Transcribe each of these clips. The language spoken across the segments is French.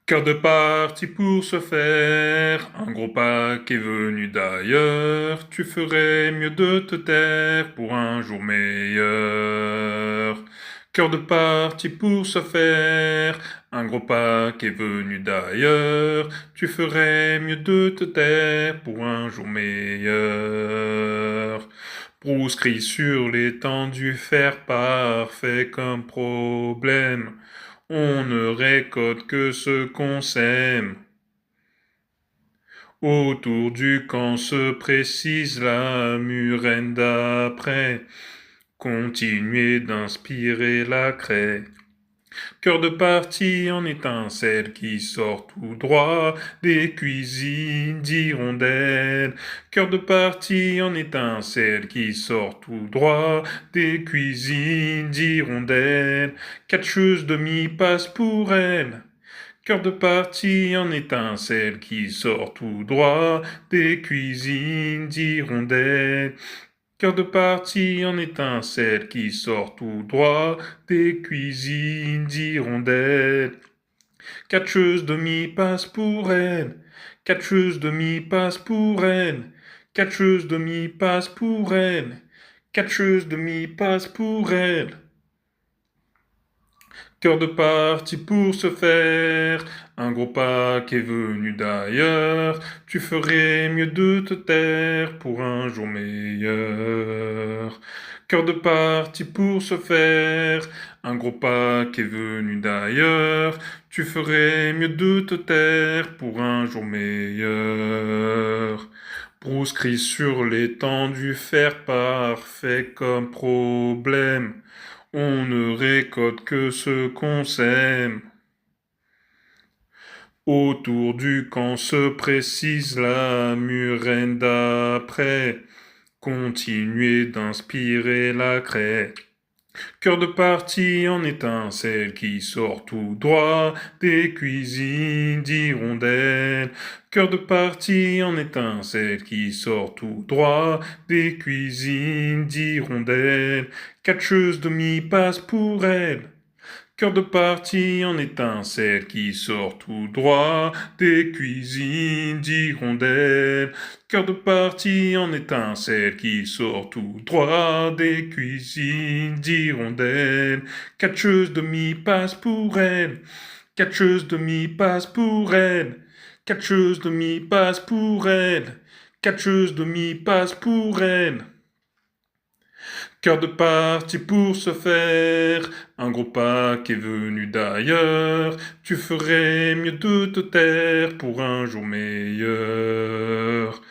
Cœur de parti pour se faire, un gros pack est venu d'ailleurs, tu ferais mieux de te taire pour un jour meilleur. Cœur de parti pour se faire, un gros pack est venu d'ailleurs, tu ferais mieux de te taire pour un jour meilleur. Bruce crie sur l'étendue, fer parfait comme problème. On ne récolte que ce qu'on sème. Autour du camp se précise la murène d'après. Continuez d'inspirer la craie. Cœur de partie en étincelle qui sort tout droit des cuisines d'hirondelles. Cœur de partie en étincelle qui sort tout droit des cuisines d'hirondelles. Catcheuse de mi-passe pour elle. Cœur de partie en étincelle qui sort tout droit des cuisines d'hirondelles. Cœur de partie en étincelle qui sort tout droit des cuisines d'hirondelles. Catcheuse de mi-passe pour elle. Catcheuse de mi-passe pour elle. Catcheuse de mi-passe pour elle. Catcheuse de mi-passe pour elle. Cœur de parti pour se faire, un gros pack est venu d'ailleurs, tu ferais mieux de te taire pour un jour meilleur. Cœur de parti pour se faire, un gros pack est venu d'ailleurs, tu ferais mieux de te taire pour un jour meilleur. Bruce crie sur l'étendue, fer parfait comme problème. On ne récolte que ce qu'on sème. Autour du camp se précise la murène d'après. Continuez d'inspirer la craie. Cœur de partie en étincelle qui sort tout droit des cuisines d'hirondelles. Cœur de partie en étincelle qui sort tout droit des cuisines d'hirondelles. Catcheuse de mi-passe pour elle. Cœur de partie en étincelle qui sort tout droit des cuisines d'hirondelles. Cœur de partie en étincelle qui sort tout droit des cuisines d'hirondelles. Catcheuse de mi-passe pour elle. Catcheuse de mi-passe pour elle. Catcheuse de mi-passe pour elle. Catcheuse de mi-passe pour elle. Cœur de parti pour se faire, un gros pack est venu d'ailleurs, tu ferais mieux de te taire pour un jour meilleur.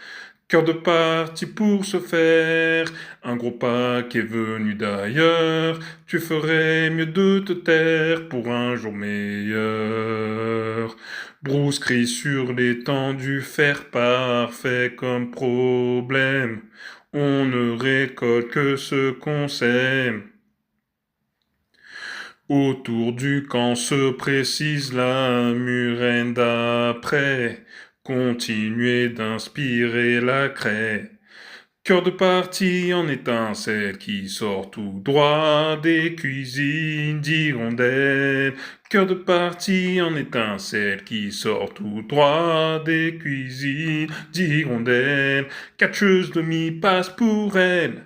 Cœur de parti pour se faire, un gros pack est venu d'ailleurs, tu ferais mieux de te taire pour un jour meilleur. Bruce crie sur l'étendue, fer parfait comme problème. On ne récolte que ce qu'on sème. Autour du camp se précise la murène d'après. Continuez d'inspirer la craie. Cœur de partie en étincelle qui sort tout droit des cuisines d'hirondelles. Cœur de partie en étincelle qui sort tout droit des cuisines d'hirondelles. Catcheuse de mi-passe pour elle.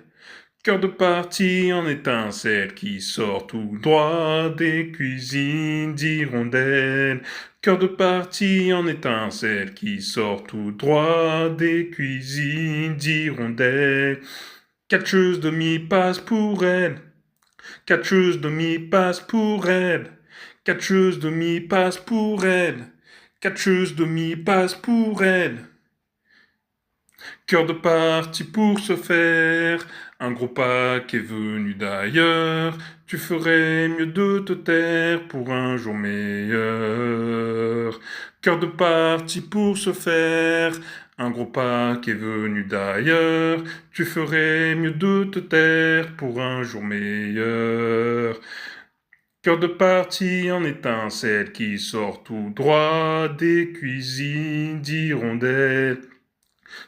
Cœur de partie en étincelle qui sort tout droit des cuisines d'hirondelles. Cœur de partie en étincelle qui sort tout droit des cuisines d'hirondelles. Catcheuse de mi-passe pour elle. Catcheuse de mi-passe pour elle. Catcheuse de mi-passe pour elle. Catcheuse de mi-passe pour elle. Cœur de parti pour se faire, un gros pack est venu d'ailleurs, tu ferais mieux de te taire pour un jour meilleur. Cœur de parti pour se faire, un gros pack est venu d'ailleurs, tu ferais mieux de te taire pour un jour meilleur. Cœur de parti en étincelle qui sort tout droit des cuisines d'hirondelles.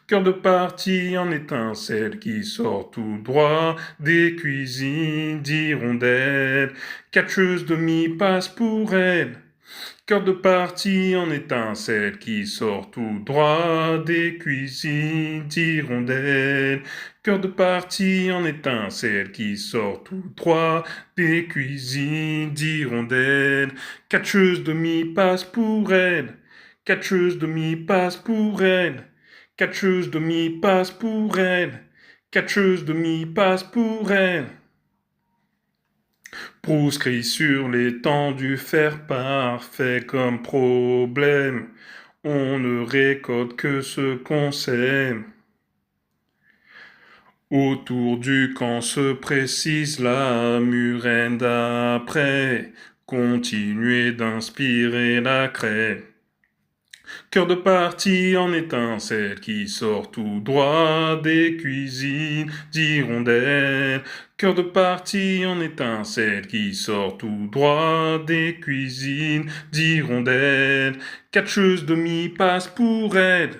Cœur de partie en étincelle qui sort tout droit des cuisines d'hirondelles. Catcheuse de mi-passe pour elle. Cœur de partie en étincelle qui sort tout droit des cuisines d'hirondelles. Cœur de partie en étincelle qui sort tout droit des cuisines d'hirondelles. Catcheuse de mi-passe pour elle. Catcheuse de mi-passe pour elle. Catcheuse de mi-passe pour elle. Catcheuse de mi-passe pour elle. Proscrit sur l'étendue, faire parfait comme problème. On ne récolte que ce qu'on sème. Autour du camp se précise la murène d'après. Continuez d'inspirer la craie. Cœur de partie en étincelle qui sort tout droit des cuisines d'hirondelles. Cœur de partie en étincelle qui sort tout droit des cuisines d'hirondelles. Catcheuse de mi-passe pour elle.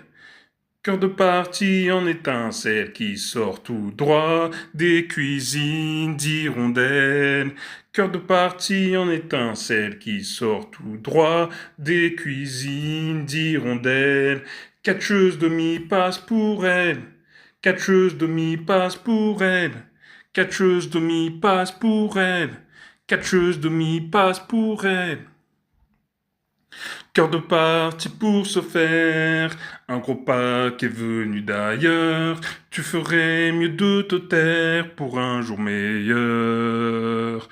Cœur de partie en étincelle qui sort tout droit des cuisines d'hirondelles. Cœur de partie en étincelle qui sort tout droit des cuisines d'hirondelles. Catcheuse de mi-passe pour elle. Catcheuse de mi-passe pour elle. Catcheuse de mi-passe pour elle. Catcheuse de mi-passe pour elle. Cœur de partie pour se faire, un gros pack est venu d'ailleurs. Tu ferais mieux de te taire pour un jour meilleur.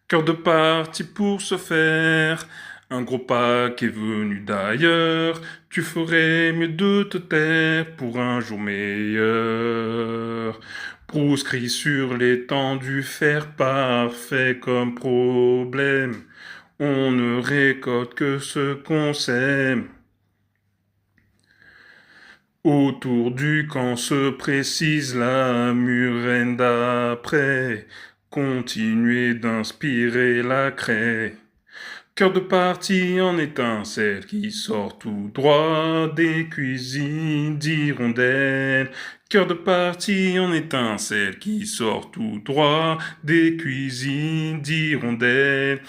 Cœur de partie pour se faire, un gros pack est venu d'ailleurs. Tu ferais mieux de te taire pour un jour meilleur. Proscrit sur l'étendue, faire parfait comme problème. On ne récolte que ce qu'on sème. Autour du camp se précise la murène d'après. Continuez d'inspirer la craie. Cœur de partie en étincelle qui sort tout droit des cuisines d'hirondelles. Cœur de partie en étincelle qui sort tout droit des cuisines d'hirondelles.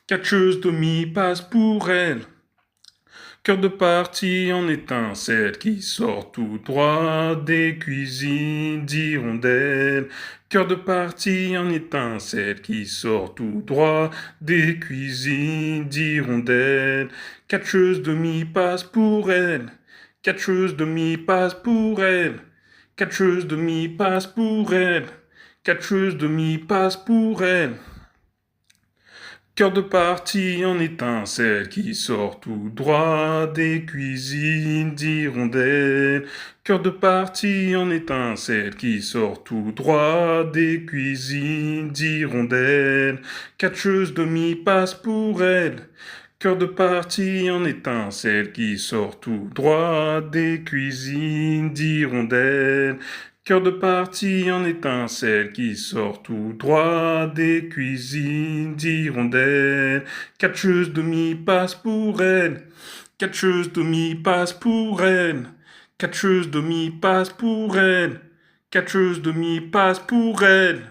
Catcheuse de mi-passe pour elle. Cœur de partie en étincelle qui sort tout droit des cuisines d'hirondelles. Cœur de partie en étincelle qui sort tout droit des cuisines d'hirondelles. Catcheuse de mi-passe pour elle. Catcheuse de mi-passe pour elle. Catcheuse de mi-passe pour elle. Catcheuse de mi-passe pour elle. Cœur de partie en étincelle qui sort tout droit des cuisines d'hirondelles. Cœur de partie en étincelle qui sort tout droit des cuisines d'hirondelles. Catcheuse de mi-passe pour elle. Cœur de partie en étincelle qui sort tout droit des cuisines d'hirondelles. Cœur de partie en étincelle qui sort tout droit des cuisines d'hirondelles. Catcheuse de mi-passe pour elle. Catcheuse de mi-passe pour elle. Catcheuse de mi-passe pour elle. Catcheuse de mi-passe pour elle.